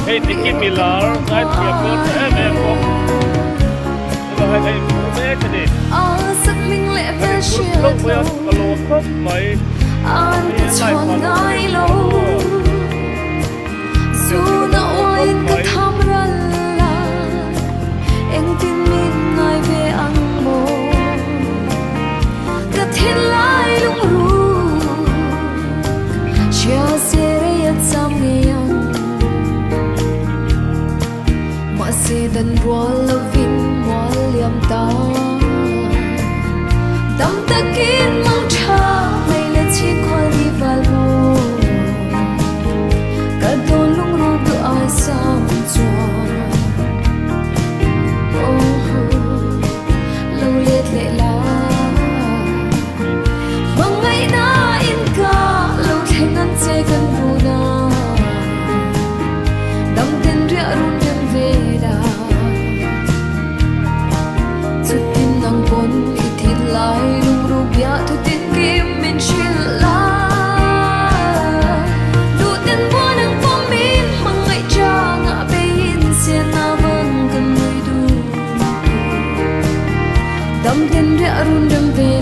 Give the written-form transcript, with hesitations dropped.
Hey, Nicky Miller, I thiệp luôn thế về không? Bây giờ hay thế cái gì? Giấc mình lẽ về chia Không biết có lỗ khớp mấy. Anh ta chọn ngay lâu dù nó oanh cả thăm ra là em tin mình ngay về anh mô cả thiên lai lung ru chia sẻ rây chăm nghe anh mà sẽ đần bùa lâu vinh mua liam ta tâm ta kín mong cha này là chỉ qua đi và lu cả đôi lúc ru cứ ai xăm cho lâu liệt lệ la vòng ngày na in ca lâu thêm ngăn che gần vu na đâm tên rẽ run đêm về đà chút tin nắng bốn ít thịt lại lung ru bia thôi tin kim mình chia la đủ tiền mua nắng phong mi mang ngày cha ngã bên xe na vâng gần nơi đủ đâm tên rẽ run đêm về